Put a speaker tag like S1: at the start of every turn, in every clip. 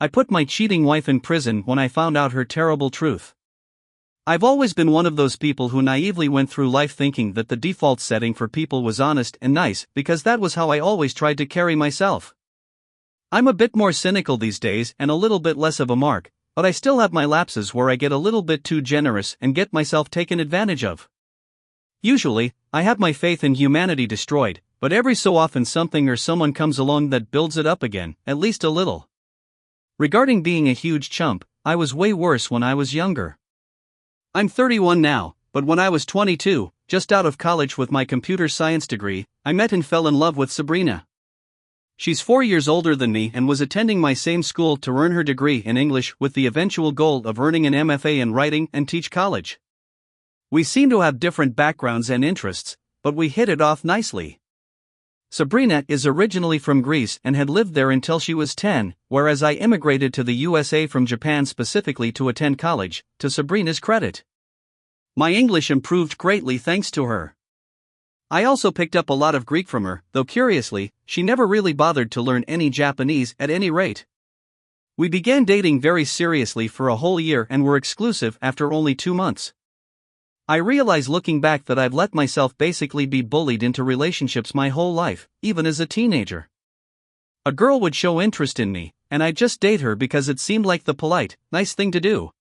S1: I put my cheating wife in prison when I found out her terrible truth. I've always been one of those people who naively went through life thinking that the default setting for people was honest and nice because that was how I always tried to carry myself. I'm a bit more cynical these days and a little bit less of a mark, but I still have my lapses where I get a little bit too generous and get myself taken advantage of. Usually, I have my faith in humanity destroyed, but every so often something or someone comes along that builds it up again, at least a little. Regarding being a huge chump, I was way worse when I was younger. I'm 31 now, but when I was 22, just out of college with my computer science degree, I met and fell in love with Sabrina. She's 4 years older than me and was attending my same school to earn her degree in English with the eventual goal of earning an MFA in writing and teach college. We seem to have different backgrounds and interests, but we hit it off nicely. Sabrina is originally from Greece and had lived there until she was 10, whereas I immigrated to the USA from Japan specifically to attend college, to Sabrina's credit. My English improved greatly thanks to her. I also picked up a lot of Greek from her, though curiously, she never really bothered to learn any Japanese at any rate. We began dating very seriously for a whole year and were exclusive after only 2 months. I realize looking back that I've let myself basically be bullied into relationships my whole life, even as a teenager. A girl would show interest in me, and I'd just date her because it seemed like the polite, nice thing to do.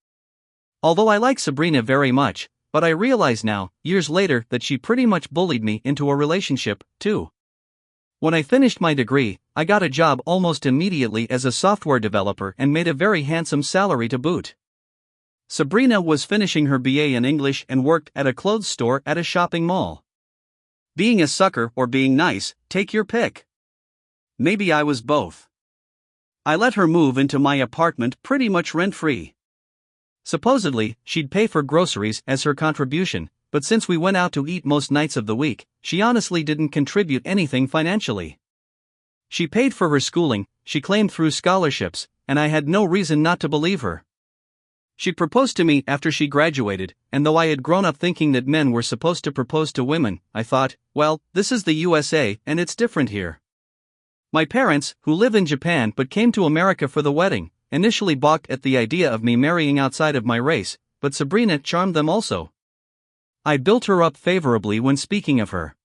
S1: Although I like Sabrina very much, but I realize now, years later, that she pretty much bullied me into a relationship, too. When I finished my degree, I got a job almost immediately as a software developer and made a very handsome salary to boot. Sabrina was finishing her BA in English and worked at a clothes store at a shopping mall. Being a sucker or being nice, take your pick. Maybe I was both. I let her move into my apartment pretty much rent-free. Supposedly, she'd pay for groceries as her contribution, but since we went out to eat most nights of the week, she honestly didn't contribute anything financially. She paid for her schooling, she claimed through scholarships, and I had no reason not to believe her. She proposed to me after she graduated, and though I had grown up thinking that men were supposed to propose to women, I thought, well, this is the USA and it's different here. My parents, who live in Japan but came to America for the wedding, initially balked at the idea of me marrying outside of my race, but Sabrina charmed them also. I built her up favorably when speaking of her.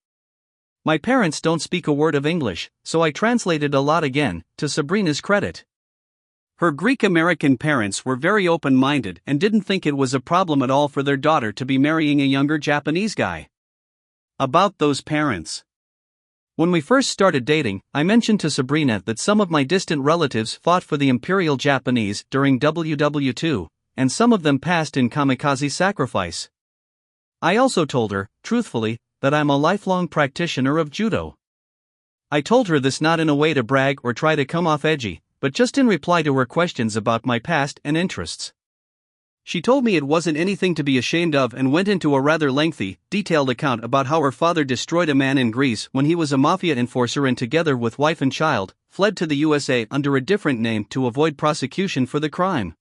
S1: My parents don't speak a word of English, so I translated a lot again, to Sabrina's credit. Her Greek-American parents were very open-minded and didn't think it was a problem at all for their daughter to be marrying a younger Japanese guy. About those parents. When we first started dating, I mentioned to Sabrina that some of my distant relatives fought for the Imperial Japanese during WW2, and some of them passed in kamikaze sacrifice. I also told her, truthfully, that I'm a lifelong practitioner of judo. I told her this not in a way to brag or try to come off edgy, but just in reply to her questions about my past and interests. She told me it wasn't anything to be ashamed of and went into a rather lengthy, detailed account about how her father destroyed a man in Greece when he was a mafia enforcer and together with wife and child, fled to the USA under a different name to avoid prosecution for the crime.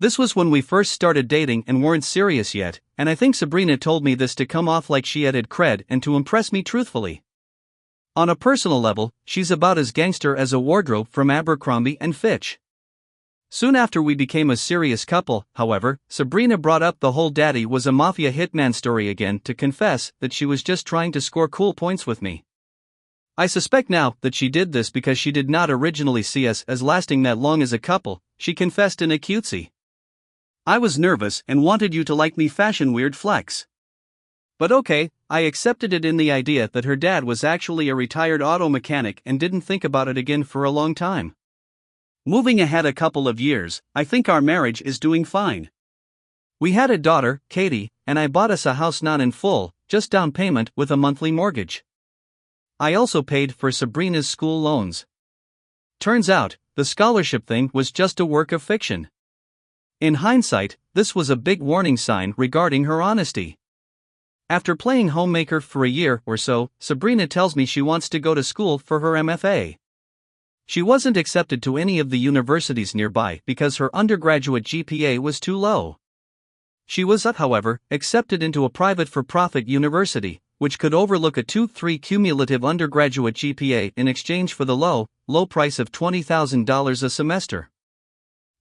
S1: This was when we first started dating and weren't serious yet, and I think Sabrina told me this to come off like she had cred and to impress me truthfully. On a personal level, she's about as gangster as a wardrobe from Abercrombie & Fitch. Soon after we became a serious couple, however, Sabrina brought up the whole daddy was a mafia hitman story again to confess that she was just trying to score cool points with me. I suspect now that she did this because she did not originally see us as lasting that long as a couple, she confessed in a cutesy. I was nervous and wanted you to like me fashion weird flex. But okay, I accepted it in the idea that her dad was actually a retired auto mechanic and didn't think about it again for a long time. Moving ahead a couple of years, I think our marriage is doing fine. We had a daughter, Katie, and I bought us a house not in full, just down payment with a monthly mortgage. I also paid for Sabrina's school loans. Turns out, the scholarship thing was just a work of fiction. In hindsight, this was a big warning sign regarding her honesty. After playing homemaker for a year or so, Sabrina tells me she wants to go to school for her MFA. She wasn't accepted to any of the universities nearby because her undergraduate GPA was too low. She was, however, accepted into a private for-profit university, which could overlook a 2.3 cumulative undergraduate GPA in exchange for the low price of $20,000 a semester.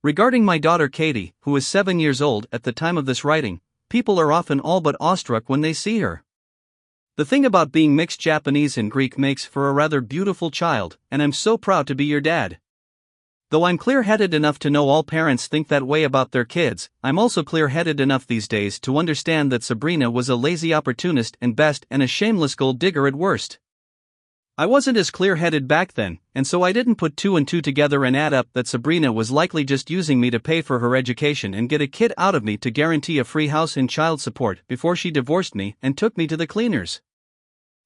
S1: Regarding my daughter Katie, who is 7 years old at the time of this writing, people are often all but awestruck when they see her. The thing about being mixed Japanese and Greek makes for a rather beautiful child, and I'm so proud to be your dad. Though I'm clear-headed enough to know all parents think that way about their kids, I'm also clear-headed enough these days to understand that Sabrina was a lazy opportunist at best and a shameless gold digger at worst. I wasn't as clear-headed back then, and so I didn't put two and two together and add up that Sabrina was likely just using me to pay for her education and get a kid out of me to guarantee a free house and child support before she divorced me and took me to the cleaners.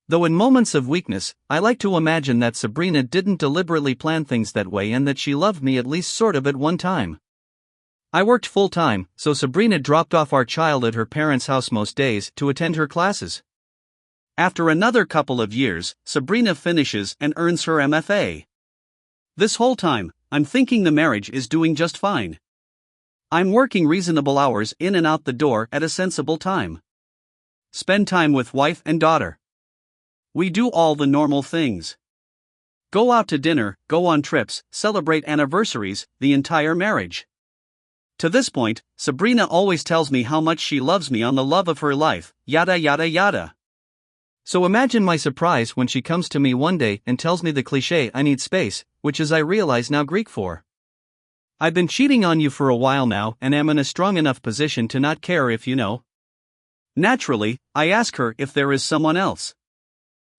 S1: Though in moments of weakness, I like to imagine that Sabrina didn't deliberately plan things that way and that she loved me at least sort of at one time. I worked full-time, so Sabrina dropped off our child at her parents' house most days to attend her classes. After another couple of years, Sabrina finishes and earns her MFA. This whole time, I'm thinking the marriage is doing just fine. I'm working reasonable hours in and out the door at a sensible time. Spend time with wife and daughter. We do all the normal things. Go out to dinner, go on trips, celebrate anniversaries, the entire marriage. To this point, Sabrina always tells me how much she loves me on the love of her life, yada yada yada. So imagine my surprise when she comes to me one day and tells me the cliché I need space, which is I realize now Greek for. I've been cheating on you for a while now and am in a strong enough position to not care if you know. Naturally, I ask her if there is someone else.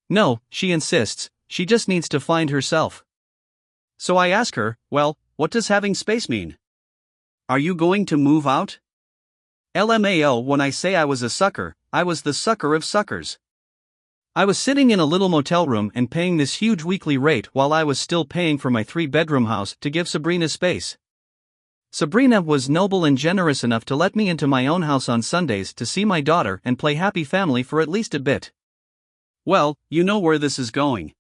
S1: No, she insists, she just needs to find herself. So I ask her, well, what does having space mean? Are you going to move out? LMAO, when I say I was a sucker, I was the sucker of suckers. I was sitting in a little motel room and paying this huge weekly rate while I was still paying for my 3-bedroom house to give Sabrina space. Sabrina was noble and generous enough to let me into my own house on Sundays to see my daughter and play happy family for at least a bit. Well, you know where this is going.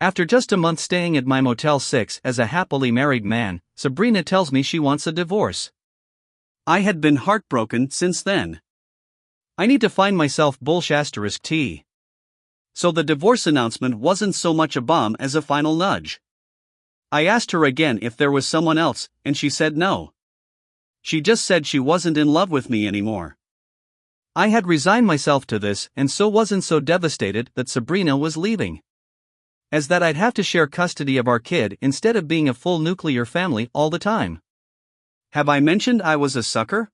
S1: After just a month staying at my Motel 6 as a happily married man, Sabrina tells me she wants a divorce. I had been heartbroken since then. I need to find myself *T. So the divorce announcement wasn't so much a bomb as a final nudge. I asked her again if there was someone else, and she said no. She just said she wasn't in love with me anymore. I had resigned myself to this and so wasn't so devastated that Sabrina was leaving. As that I'd have to share custody of our kid instead of being a full nuclear family all the time. Have I mentioned I was a sucker?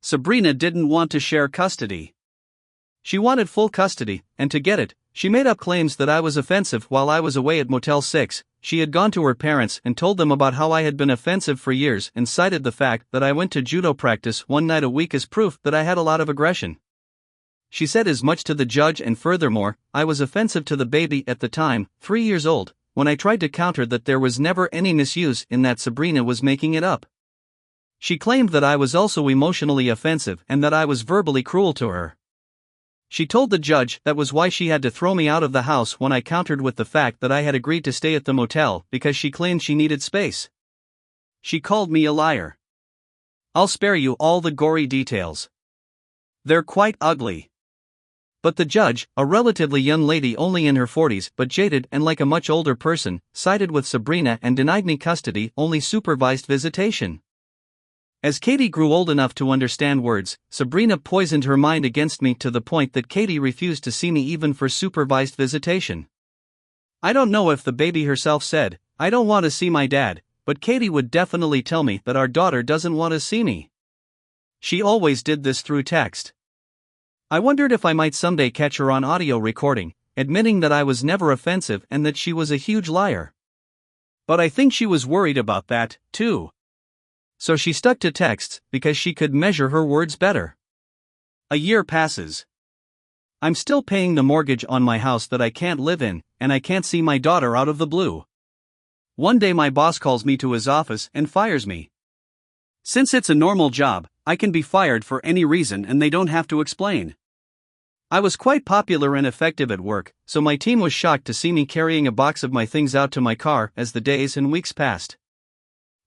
S1: Sabrina didn't want to share custody. She wanted full custody, and to get it, she made up claims that I was offensive while I was away at Motel 6. She had gone to her parents and told them about how I had been offensive for years and cited the fact that I went to judo practice one night a week as proof that I had a lot of aggression. She said as much to the judge, and furthermore, I was offensive to the baby at the time, 3 years old, when I tried to counter that there was never any misuse in that Sabrina was making it up. She claimed that I was also emotionally offensive and that I was verbally cruel to her. She told the judge that was why she had to throw me out of the house when I countered with the fact that I had agreed to stay at the motel because she claimed she needed space. She called me a liar. I'll spare you all the gory details. They're quite ugly. But the judge, a relatively young lady only in her 40s but jaded and like a much older person, sided with Sabrina and denied me custody, only supervised visitation. As Katie grew old enough to understand words, Sabrina poisoned her mind against me to the point that Katie refused to see me even for supervised visitation. I don't know if the baby herself said, "I don't want to see my dad," but Katie would definitely tell me that our daughter doesn't want to see me. She always did this through text. I wondered if I might someday catch her on audio recording, admitting that I was never offensive and that she was a huge liar. But I think she was worried about that, too. So she stuck to texts because she could measure her words better. A year passes. I'm still paying the mortgage on my house that I can't live in, and I can't see my daughter out of the blue. One day my boss calls me to his office and fires me. Since it's a normal job, I can be fired for any reason and they don't have to explain. I was quite popular and effective at work, so my team was shocked to see me carrying a box of my things out to my car as the days and weeks passed.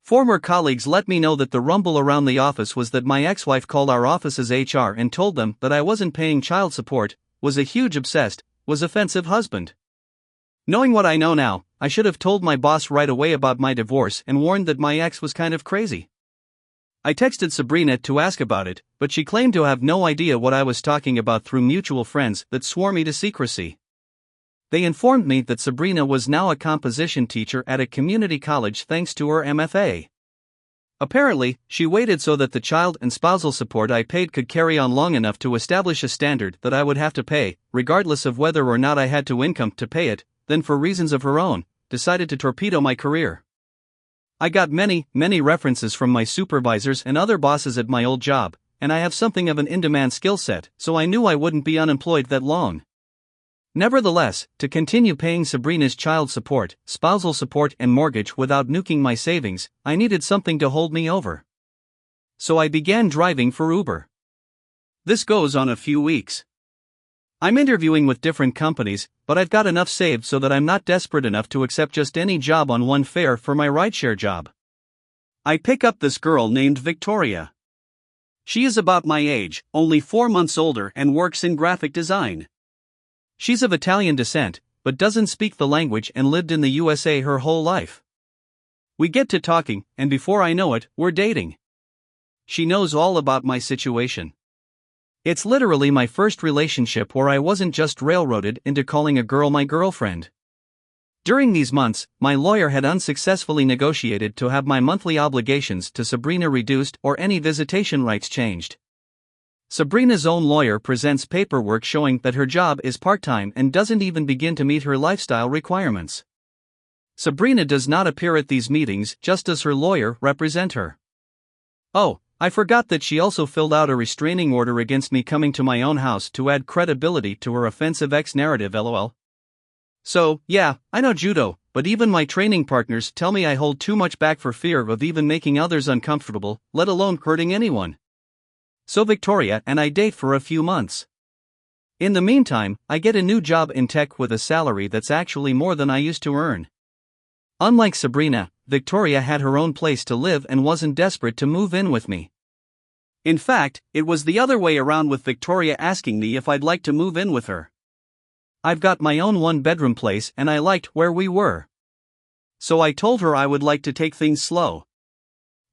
S1: Former colleagues let me know that the rumble around the office was that my ex-wife called our office's HR and told them that I wasn't paying child support, was a huge obsessed, was offensive husband. Knowing what I know now, I should have told my boss right away about my divorce and warned that my ex was kind of crazy. I texted Sabrina to ask about it, but she claimed to have no idea what I was talking about through mutual friends that swore me to secrecy. They informed me that Sabrina was now a composition teacher at a community college thanks to her MFA. Apparently, she waited so that the child and spousal support I paid could carry on long enough to establish a standard that I would have to pay, regardless of whether or not I had to income to pay it, then for reasons of her own, decided to torpedo my career. I got many references from my supervisors and other bosses at my old job, and I have something of an in-demand skill set, so I knew I wouldn't be unemployed that long. Nevertheless, to continue paying Sabrina's child support, spousal support and mortgage without nuking my savings, I needed something to hold me over. So I began driving for Uber. This goes on a few weeks. I'm interviewing with different companies, but I've got enough saved so that I'm not desperate enough to accept just any job on one fare for my rideshare job. I pick up this girl named Victoria. She is about my age, only 4 months older, and works in graphic design. She's of Italian descent, but doesn't speak the language and lived in the USA her whole life. We get to talking, and before I know it, we're dating. She knows all about my situation. It's literally my first relationship where I wasn't just railroaded into calling a girl my girlfriend. During these months, my lawyer had unsuccessfully negotiated to have my monthly obligations to Sabrina reduced or any visitation rights changed. Sabrina's own lawyer presents paperwork showing that her job is part-time and doesn't even begin to meet her lifestyle requirements. Sabrina does not appear at these meetings, just does her lawyer represent her. Oh, I forgot that she also filled out a restraining order against me coming to my own house to add credibility to her offensive ex-narrative, lol. So, yeah, I know judo, but even my training partners tell me I hold too much back for fear of even making others uncomfortable, let alone hurting anyone. So Victoria and I date for a few months. In the meantime, I get a new job in tech with a salary that's actually more than I used to earn. Unlike Sabrina, Victoria had her own place to live and wasn't desperate to move in with me. In fact, it was the other way around, with Victoria asking me if I'd like to move in with her. I've got my own one-bedroom place and I liked where we were. So I told her I would like to take things slow.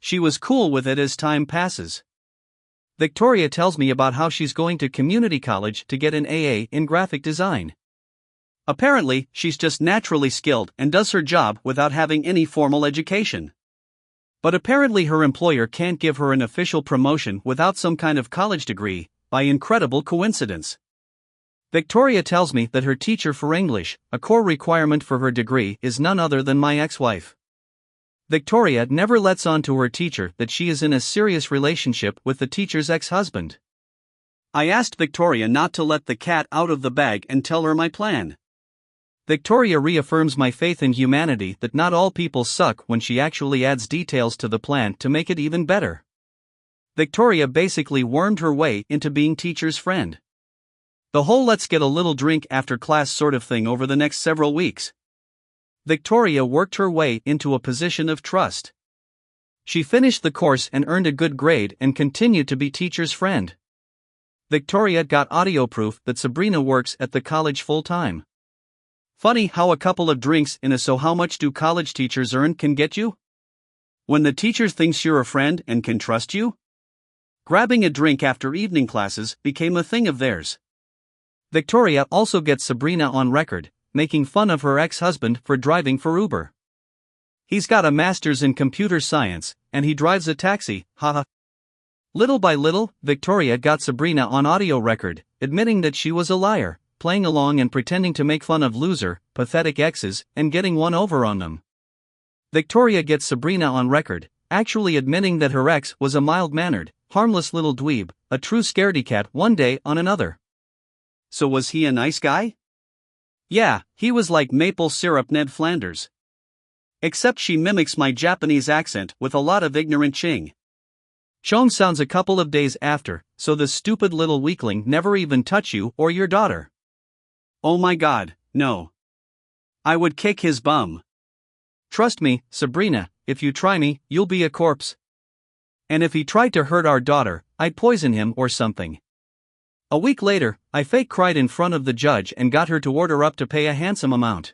S1: She was cool with it as time passes. Victoria tells me about how she's going to community college to get an AA in graphic design. Apparently, she's just naturally skilled and does her job without having any formal education. But apparently her employer can't give her an official promotion without some kind of college degree, by incredible coincidence. Victoria tells me that her teacher for English, a core requirement for her degree, is none other than my ex-wife. Victoria never lets on to her teacher that she is in a serious relationship with the teacher's ex-husband. I asked Victoria not to let the cat out of the bag and tell her my plan. Victoria reaffirms my faith in humanity that not all people suck when she actually adds details to the plan to make it even better. Victoria basically wormed her way into being teacher's friend. The whole let's get a little drink after class sort of thing over the next several weeks. Victoria worked her way into a position of trust. She finished the course and earned a good grade and continued to be teacher's friend. Victoria got audio proof that Sabrina works at the college full-time. Funny how a couple of drinks in a "so how much do college teachers earn" can get you? When the teacher thinks you're a friend and can trust you? Grabbing a drink after evening classes became a thing of theirs. Victoria also gets Sabrina on record, making fun of her ex-husband for driving for Uber. He's got a master's in computer science, and he drives a taxi, haha. Little by little, Victoria got Sabrina on audio record, admitting that she was a liar, playing along and pretending to make fun of loser, pathetic exes, and getting one over on them. Victoria gets Sabrina on record, actually admitting that her ex was a mild-mannered, harmless little dweeb, a true scaredy-cat one day on another. So was he a nice guy? Yeah, he was like maple syrup Ned Flanders. Except she mimics my Japanese accent with a lot of ignorant ching. Chong sounds a couple of days after, so the stupid little weakling never even touch you or your daughter. Oh my god, no. I would kick his bum. Trust me, Sabrina, if you try me, you'll be a corpse. And if he tried to hurt our daughter, I'd poison him or something. A week later, I fake cried in front of the judge and got her to order up to pay a handsome amount.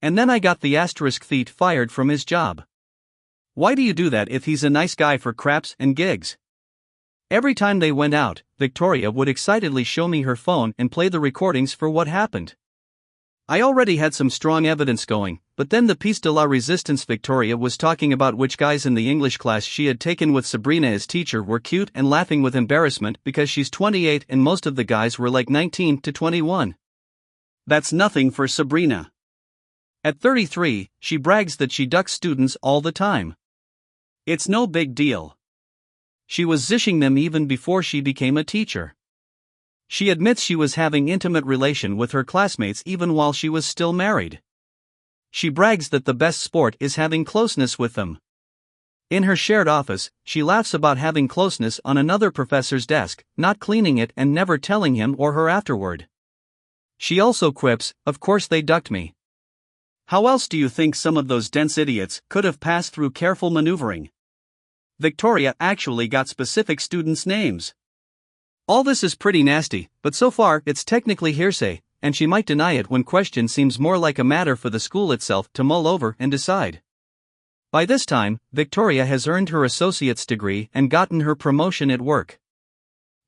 S1: And then I got the asterisk thief fired from his job. Why do you do that if he's a nice guy for craps and gigs? Every time they went out, Victoria would excitedly show me her phone and play the recordings for what happened. I already had some strong evidence going, but then the piece de la resistance. Victoria was talking about which guys in the English class she had taken with Sabrina as teacher were cute and laughing with embarrassment because she's 28 and most of the guys were like 19 to 21. That's nothing for Sabrina. At 33, she brags that she ducks students all the time. It's no big deal. She was zishing them even before she became a teacher. She admits she was having intimate relation with her classmates even while she was still married. She brags that the best sport is having closeness with them. In her shared office, she laughs about having closeness on another professor's desk, not cleaning it and never telling him or her afterward. She also quips, "Of course they ducked me." How else do you think some of those dense idiots could have passed through careful maneuvering? Victoria actually got specific students' names. All this is pretty nasty, but so far it's technically hearsay, and she might deny it when questioned. Seems more like a matter for the school itself to mull over and decide. By this time, Victoria has earned her associate's degree and gotten her promotion at work.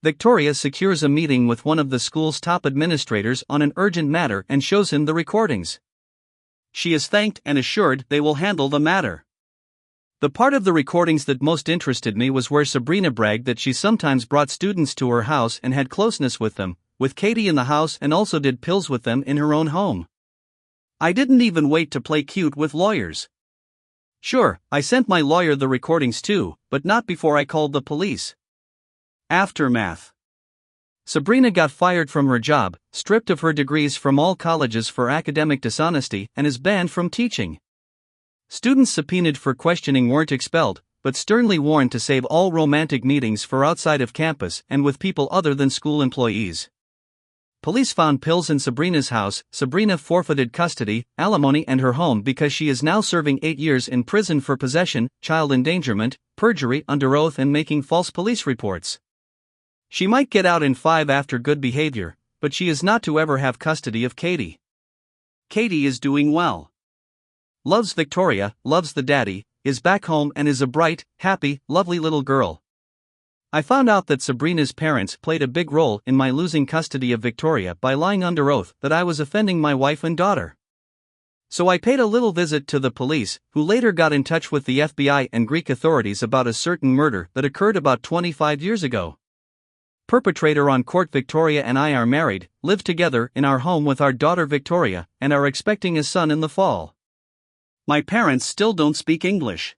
S1: Victoria secures a meeting with one of the school's top administrators on an urgent matter and shows him the recordings. She is thanked and assured they will handle the matter. The part of the recordings that most interested me was where Sabrina bragged that she sometimes brought students to her house and had closeness with them, with Katie in the house, and also did pills with them in her own home. I didn't even wait to play cute with lawyers. Sure, I sent my lawyer the recordings too, but not before I called the police. Aftermath. Sabrina got fired from her job, stripped of her degrees from all colleges for academic dishonesty, and is banned from teaching. Students subpoenaed for questioning weren't expelled, but sternly warned to save all romantic meetings for outside of campus and with people other than school employees. Police found pills in Sabrina's house. Sabrina forfeited custody, alimony, and her home because she is now serving 8 years in prison for possession, child endangerment, perjury under oath, and making false police reports. She might get out in 5 after good behavior, but she is not to ever have custody of Katie. Katie is doing well. Loves Victoria, loves the daddy, is back home, and is a bright, happy, lovely little girl. I found out that Sabrina's parents played a big role in my losing custody of Victoria by lying under oath that I was offending my wife and daughter. So I paid a little visit to the police, who later got in touch with the FBI and Greek authorities about a certain murder that occurred about 25 years ago. Perpetrator on court. Victoria and I are married, live together in our home with our daughter Victoria, and are expecting a son in the fall. My parents still don't speak English.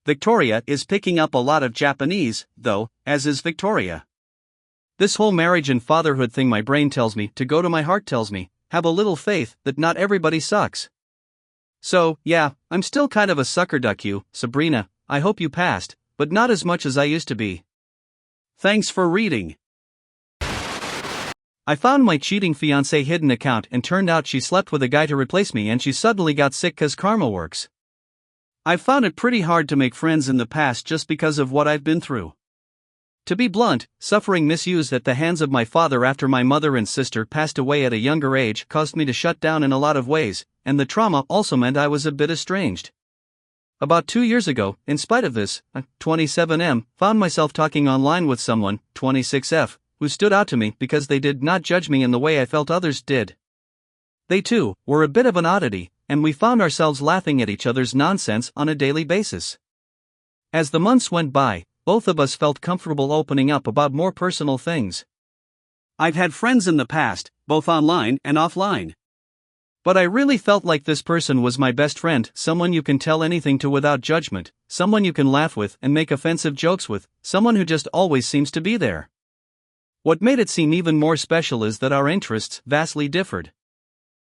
S1: Victoria is picking up a lot of Japanese, though, as is Victoria. This whole marriage and fatherhood thing, my brain tells me to go to, my heart tells me, have a little faith that not everybody sucks. So, yeah, I'm still kind of a sucker duck. You, Sabrina, I hope you passed, but not as much as I used to be. Thanks for reading. I found my cheating fiancé hidden account and turned out she slept with a guy to replace me, and she suddenly got sick 'cause karma works. I've found it pretty hard to make friends in the past just because of what I've been through. To be blunt, suffering misuse at the hands of my father after my mother and sister passed away at a younger age caused me to shut down in a lot of ways, and the trauma also meant I was a bit estranged. About 2 years ago, in spite of this, 27M, found myself talking online with someone, 26F, who stood out to me because they did not judge me in the way I felt others did. They too were a bit of an oddity, and we found ourselves laughing at each other's nonsense on a daily basis. As the months went by, both of us felt comfortable opening up about more personal things. I've had friends in the past, both online and offline. But I really felt like this person was my best friend, someone you can tell anything to without judgment, someone you can laugh with and make offensive jokes with, someone who just always seems to be there. What made it seem even more special is that our interests vastly differed.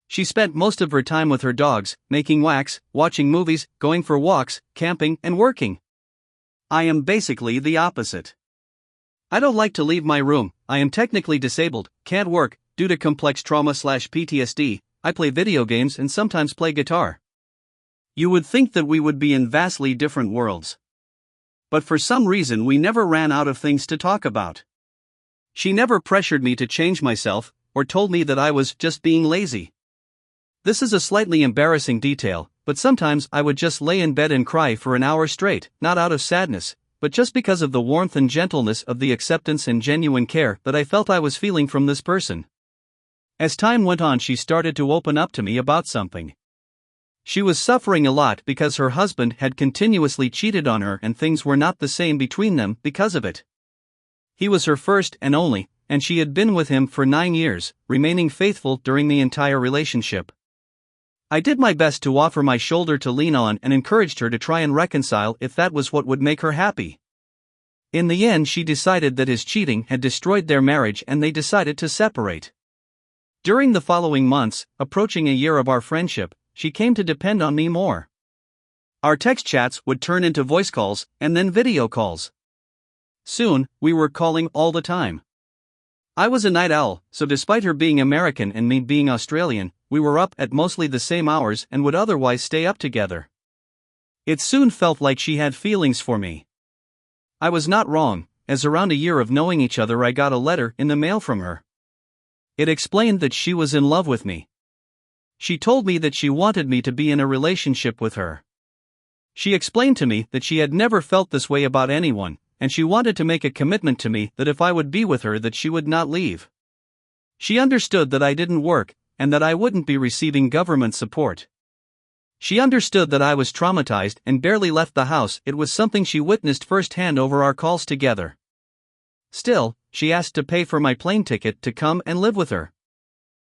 S1: She spent most of her time with her dogs, making wax, watching movies, going for walks, camping, and working. I am basically the opposite. I don't like to leave my room. I am technically disabled, can't work, due to complex trauma/PTSD, I play video games and sometimes play guitar. You would think that we would be in vastly different worlds. But for some reason we never ran out of things to talk about. She never pressured me to change myself, or told me that I was just being lazy. This is a slightly embarrassing detail, but sometimes I would just lay in bed and cry for an hour straight, not out of sadness, but just because of the warmth and gentleness of the acceptance and genuine care that I felt I was feeling from this person. As time went on, she started to open up to me about something. She was suffering a lot because her husband had continuously cheated on her and things were not the same between them because of it. He was her first and only, and she had been with him for 9 years, remaining faithful during the entire relationship. I did my best to offer my shoulder to lean on and encouraged her to try and reconcile if that was what would make her happy. In the end, she decided that his cheating had destroyed their marriage and they decided to separate. During the following months, approaching a year of our friendship, she came to depend on me more. Our text chats would turn into voice calls and then video calls. Soon, we were calling all the time. I was a night owl, so despite her being American and me being Australian, we were up at mostly the same hours and would otherwise stay up together. It soon felt like she had feelings for me. I was not wrong, as around a year of knowing each other I got a letter in the mail from her. It explained that she was in love with me. She told me that she wanted me to be in a relationship with her. She explained to me that she had never felt this way about anyone, and she wanted to make a commitment to me that if I would be with her that she would not leave. She understood that I didn't work, and that I wouldn't be receiving government support. She understood that I was traumatized and barely left the house. It was something she witnessed firsthand over our calls together. Still, she asked to pay for my plane ticket to come and live with her.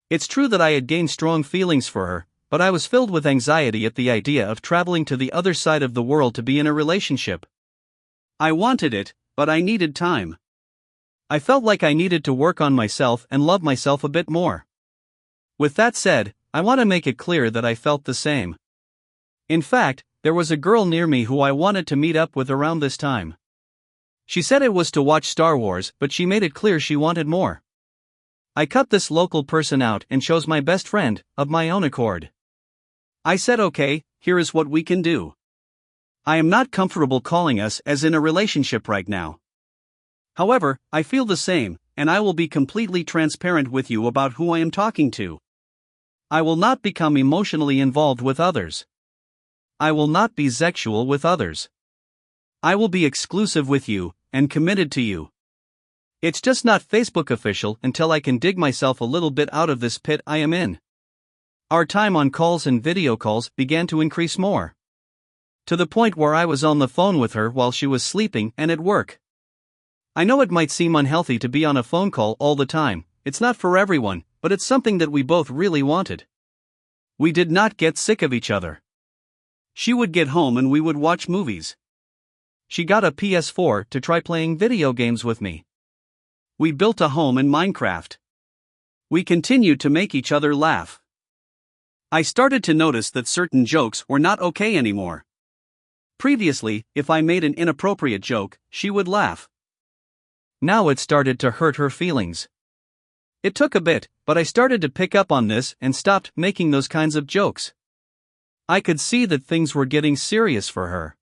S1: It's true that I had gained strong feelings for her, but I was filled with anxiety at the idea of traveling to the other side of the world to be in a relationship. I wanted it, but I needed time. I felt like I needed to work on myself and love myself a bit more. With that said, I want to make it clear that I felt the same. In fact, there was a girl near me who I wanted to meet up with around this time. She said it was to watch Star Wars, but she made it clear she wanted more. I cut this local person out and chose my best friend, of my own accord. I said, okay, here is what we can do. I am not comfortable calling us as in a relationship right now. However, I feel the same, and I will be completely transparent with you about who I am talking to. I will not become emotionally involved with others. I will not be sexual with others. I will be exclusive with you, and committed to you. It's just not Facebook official until I can dig myself a little bit out of this pit I am in. Our time on calls and video calls began to increase more. To the point where I was on the phone with her while she was sleeping and at work. I know it might seem unhealthy to be on a phone call all the time, it's not for everyone, but it's something that we both really wanted. We did not get sick of each other. She would get home and we would watch movies. She got a PS4 to try playing video games with me. We built a home in Minecraft. We continued to make each other laugh. I started to notice that certain jokes were not okay anymore. Previously, if I made an inappropriate joke, she would laugh. Now it started to hurt her feelings. It took a bit, but I started to pick up on this and stopped making those kinds of jokes. I could see that things were getting serious for her.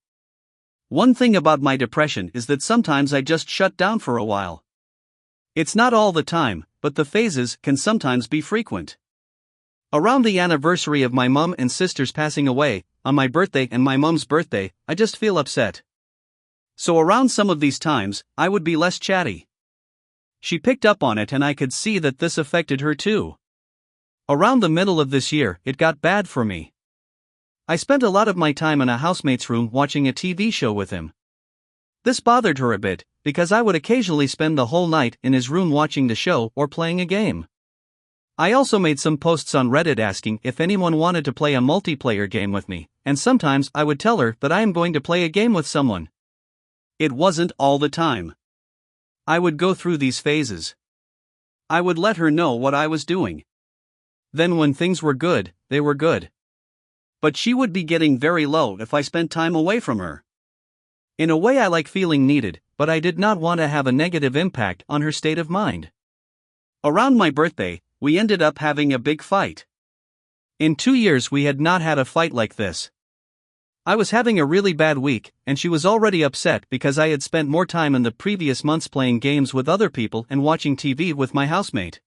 S1: One thing about my depression is that sometimes I just shut down for a while. It's not all the time, but the phases can sometimes be frequent. Around the anniversary of my mom and sister's passing away, on my birthday and my mom's birthday, I just feel upset. So around some of these times, I would be less chatty. She picked up on it and I could see that this affected her too. Around the middle of this year, it got bad for me. I spent a lot of my time in a housemate's room watching a TV show with him. This bothered her a bit, because I would occasionally spend the whole night in his room watching the show or playing a game. I also made some posts on Reddit asking if anyone wanted to play a multiplayer game with me, and sometimes I would tell her that I am going to play a game with someone. It wasn't all the time. I would go through these phases. I would let her know what I was doing. Then when things were good, they were good. But she would be getting very low if I spent time away from her. In a way I like feeling needed, but I did not want to have a negative impact on her state of mind. Around my birthday, we ended up having a big fight. In 2 years we had not had a fight like this. I was having a really bad week, and she was already upset because I had spent more time in the previous months playing games with other people and watching TV with my housemate.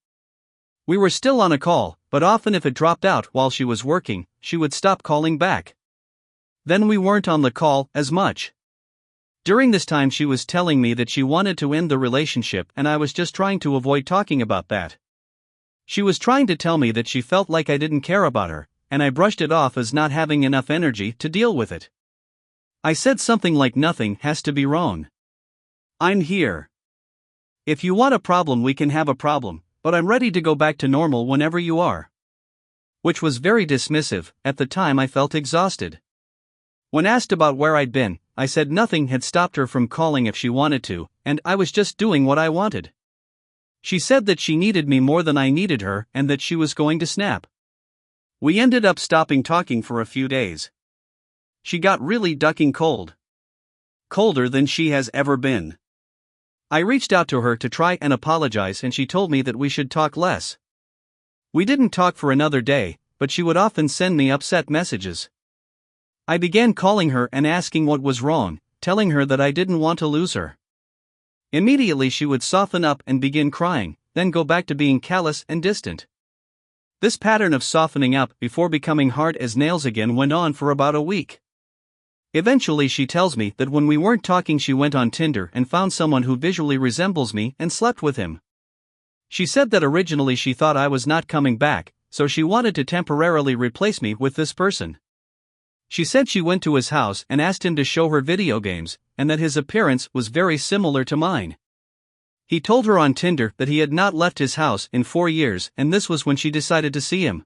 S1: We were still on a call, but often if it dropped out while she was working, she would stop calling back. Then we weren't on the call as much. During this time she was telling me that she wanted to end the relationship, and I was just trying to avoid talking about that. She was trying to tell me that she felt like I didn't care about her, and I brushed it off as not having enough energy to deal with it. I said something like nothing has to be wrong. I'm here. If you want a problem we can have a problem, but I'm ready to go back to normal whenever you are. Which was very dismissive. At the time I felt exhausted. When asked about where I'd been, I said nothing had stopped her from calling if she wanted to, and I was just doing what I wanted. She said that she needed me more than I needed her and that she was going to snap. We ended up stopping talking for a few days. She got really ducking cold. Colder than she has ever been. I reached out to her to try and apologize, and she told me that we should talk less. We didn't talk for another day, but she would often send me upset messages. I began calling her and asking what was wrong, telling her that I didn't want to lose her. Immediately she would soften up and begin crying, then go back to being callous and distant. This pattern of softening up before becoming hard as nails again went on for about a week. Eventually she tells me that when we weren't talking she went on Tinder and found someone who visually resembles me and slept with him. She said that originally she thought I was not coming back, so she wanted to temporarily replace me with this person. She said she went to his house and asked him to show her video games, and that his appearance was very similar to mine. He told her on Tinder that he had not left his house in 4 years, and this was when she decided to see him.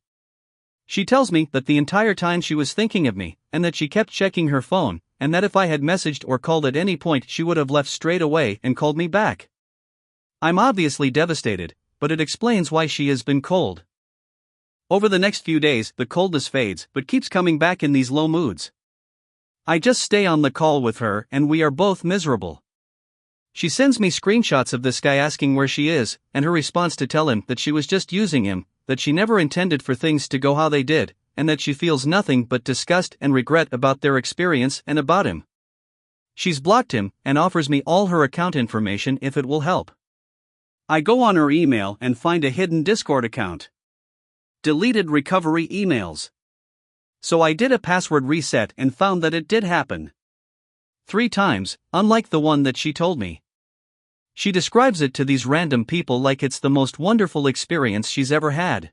S1: She tells me that the entire time she was thinking of me, and that she kept checking her phone, and that if I had messaged or called at any point she would have left straight away and called me back. I'm obviously devastated, but it explains why she has been cold. Over the next few days, the coldness fades but keeps coming back in these low moods. I just stay on the call with her and we are both miserable. She sends me screenshots of this guy asking where she is, and her response to tell him that she was just using him, that she never intended for things to go how they did, and that she feels nothing but disgust and regret about their experience and about him. She's blocked him and offers me all her account information if it will help. I go on her email and find a hidden Discord account. Deleted recovery emails. So I did a password reset and found that it did happen. 3 times, unlike the one that she told me. She describes it to these random people like it's the most wonderful experience she's ever had.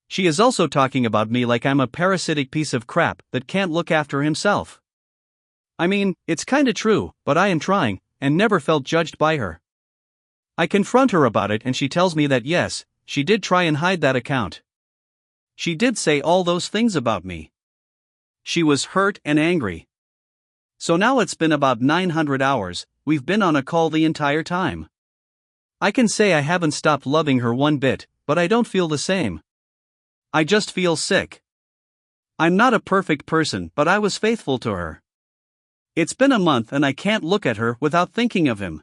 S1: She is also talking about me like I'm a parasitic piece of crap that can't look after himself. I mean, it's kinda true, but I am trying, and never felt judged by her. I confront her about it and she tells me that yes, she did try and hide that account. She did say all those things about me. She was hurt and angry. So now it's been about 900 hours, we've been on a call the entire time. I can say I haven't stopped loving her one bit, but I don't feel the same. I just feel sick. I'm not a perfect person, but I was faithful to her. It's been a month and I can't look at her without thinking of him.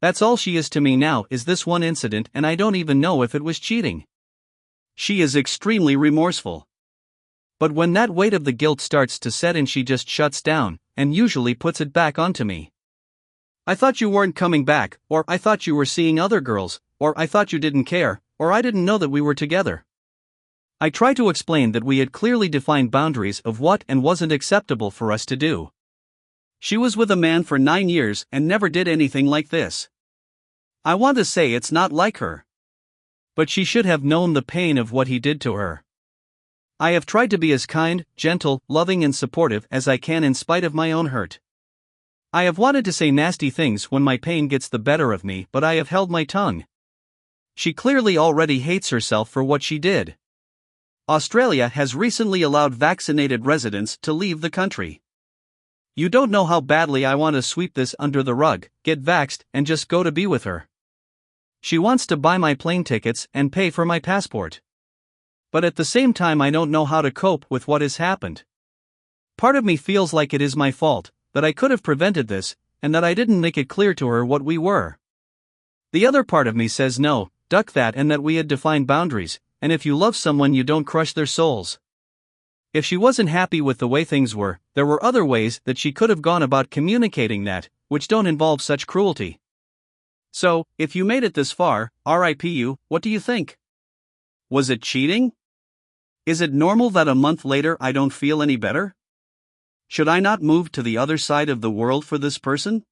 S1: That's all she is to me now is this one incident, and I don't even know if it was cheating. She is extremely remorseful. But when that weight of the guilt starts to set in she just shuts down, and usually puts it back onto me. I thought you weren't coming back, or I thought you were seeing other girls, or I thought you didn't care, or I didn't know that we were together. I try to explain that we had clearly defined boundaries of what and wasn't acceptable for us to do. She was with a man for 9 years and never did anything like this. I want to say it's not like her. But she should have known the pain of what he did to her. I have tried to be as kind, gentle, loving and supportive as I can in spite of my own hurt. I have wanted to say nasty things when my pain gets the better of me, but I have held my tongue. She clearly already hates herself for what she did. Australia has recently allowed vaccinated residents to leave the country. You don't know how badly I want to sweep this under the rug, get vaxxed, and just go to be with her. She wants to buy my plane tickets and pay for my passport. But at the same time I don't know how to cope with what has happened. Part of me feels like it is my fault, that I could have prevented this, and that I didn't make it clear to her what we were. The other part of me says no, duck that, and that we had defined boundaries, and if you love someone you don't crush their souls. If she wasn't happy with the way things were, there were other ways that she could have gone about communicating that, which don't involve such cruelty. So, if you made it this far, RIP you, what do you think? Was it cheating? Is it normal that a month later I don't feel any better? Should I not move to the other side of the world for this person?